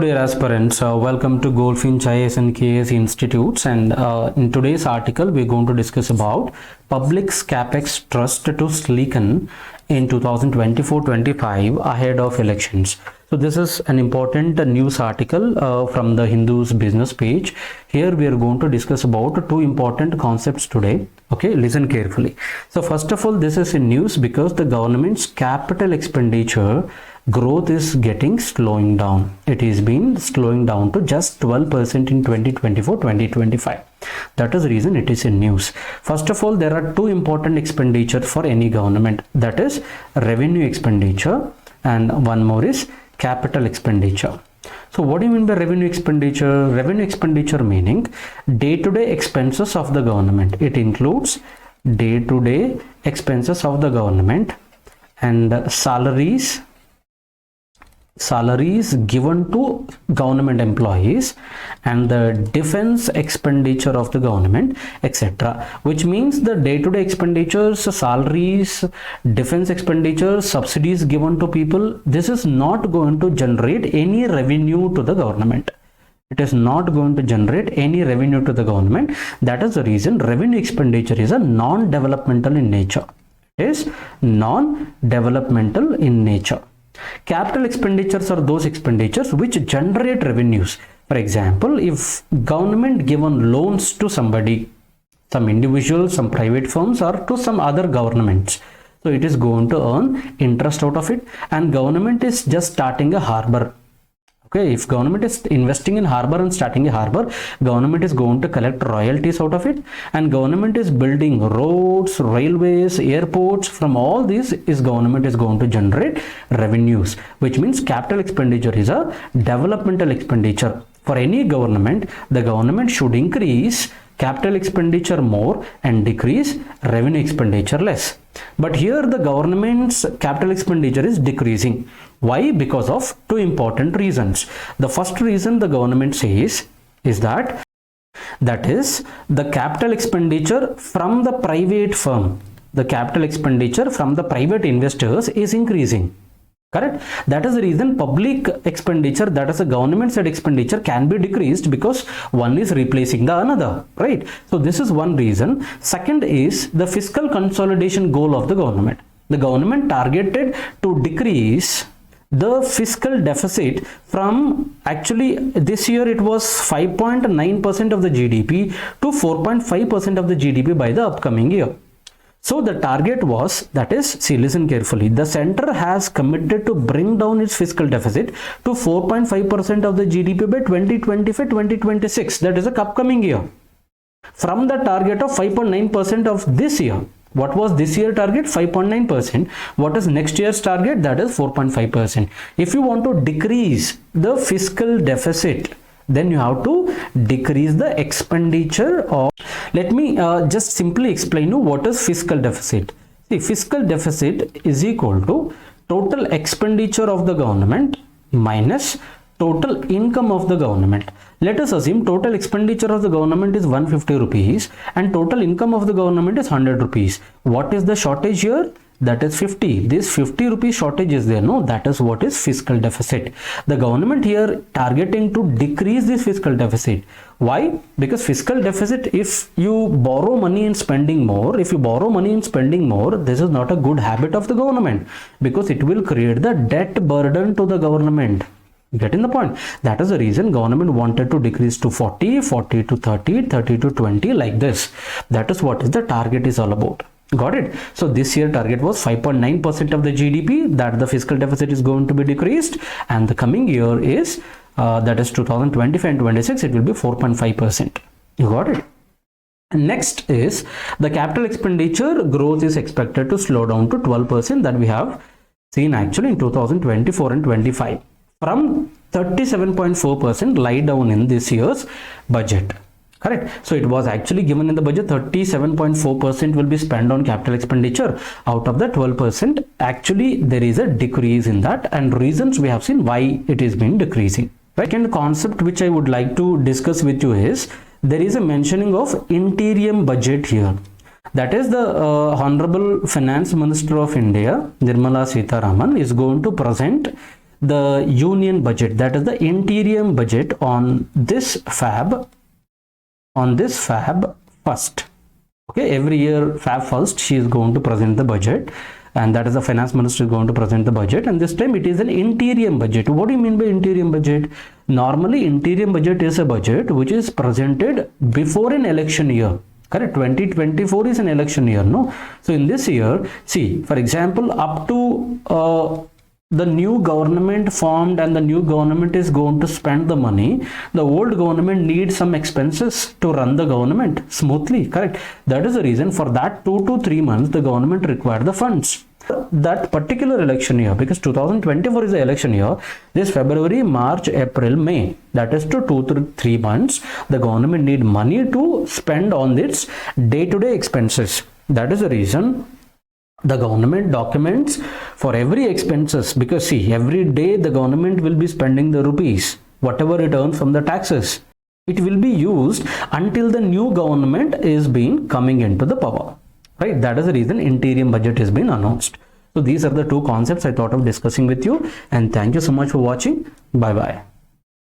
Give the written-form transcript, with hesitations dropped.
Dear aspirants, welcome to Goldfinch IAS and KAS Institutes, and in today's article we're going to discuss about public's CAPEX trust to slacken in 2024-25 ahead of elections. So this is an important news article from the Hindu's business page. Here we are going to discuss about two important concepts today. Okay, listen carefully. So first of all, this is in news because the government's capital expenditure growth is slowing down. It is been slowing down to just 12% in 2024-2025. That is the reason it is in news. First of all, there are two important expenditures for any government, that is revenue expenditure, and one more is capital expenditure. So what do you mean by revenue expenditure? Revenue expenditure meaning day-to-day expenses of the government. It includes day-to-day expenses of the government and salaries given to government employees and the defense expenditure of the government, etc. Which means the day-to-day expenditures, salaries, defense expenditures, subsidies given to people, this is not going to generate any revenue to the government. It is not going to generate any revenue to the government. That is the reason revenue expenditure is a non-developmental in nature. It is non-developmental in nature. Capital expenditures are those expenditures which generate revenues. For example, if government given loans to somebody, some individuals, some private firms, or to some other governments, so it is going to earn interest out of it. And government is just starting a harbor. Okay, if government is investing in harbor and starting a harbor, government is going to collect royalties out of it, and government is building roads, railways, airports. From all these is government is going to generate revenues, which means capital expenditure is a developmental expenditure. For any government, the government should increase capital expenditure more and decrease revenue expenditure less. But here the government's capital expenditure is decreasing. Why? Because of two important reasons. The first reason the government says is that is the capital expenditure from the private firm. The capital expenditure from the private investors is increasing. Correct? That is the reason public expenditure, that is a government side expenditure, can be decreased because one is replacing the another, right? So this is one reason. Second is the fiscal consolidation goal of the government. The government targeted to decrease the fiscal deficit from, actually this year it was 5.9% of the GDP to 4.5% of the GDP by the upcoming year. So the target was, that is, see, listen carefully, the center has committed to bring down its fiscal deficit to 4.5% of the GDP by 2025-2026. That is the upcoming year. From the target of 5.9% of this year. What was this year target? 5.9%. What is next year's target? That is 4.5%. If you want to decrease the fiscal deficit, then you have to decrease the expenditure of. Let me just simply explain you what is fiscal deficit. See, fiscal deficit is equal to total expenditure of the government minus total income of the government. Let us assume total expenditure of the government is 150 rupees and total income of the government is 100 rupees. What is the shortage here? That is 50. This 50 rupee shortage is there. No, that is what is fiscal deficit. The government here targeting to decrease this fiscal deficit. Why? Because fiscal deficit, if you borrow money and spending more, this is not a good habit of the government, because it will create the debt burden to the government. Getting the point? That is the reason government wanted to decrease to 40, 40 to 30, 30 to 20, like this. That is what is the target is all about. Got it? So this year target was 5.9% of the GDP, that the fiscal deficit is going to be decreased, and the coming year is that is 2025 and 26, it will be 4.5%. You got it? Next is the capital expenditure growth is expected to slow down to 12%, that we have seen actually in 2024 and 25 from 37.4% lie down in this year's budget. Correct? So it was actually given in the budget 37.4% will be spent on capital expenditure. Out of the 12%, actually there is a decrease in that, and reasons we have seen why it is been decreasing. Second concept which I would like to discuss with you is there is a mentioning of interim budget here. That is the Honorable Finance Minister of India, Nirmala Sitharaman, is going to present the union budget, that is the interim budget on this fab first. Okay, every year fab first she is going to present the budget, and that is the finance minister is going to present the budget, and this time it is an interim budget. What do you mean by interim budget? Normally interim budget is a budget which is presented before an election year. Correct. 2024 is an election year, no? So in this year, see, for example, up to the new government formed and the new government is going to spend the money, the old government needs some expenses to run the government smoothly. Correct. That is the reason for that 2 to 3 months the government required the funds. That particular election year, because 2024 is the election year, this February, March, April, May, that is to 2 to 3 months, the government need money to spend on its day-to-day expenses. That is the reason the government documents for every expenses, because see, every day the government will be spending the rupees, whatever it earns from the taxes. It will be used until the new government is being coming into the power. Right, that is the reason interim budget has been announced. So these are the two concepts I thought of discussing with you, and thank you so much for watching. Bye bye.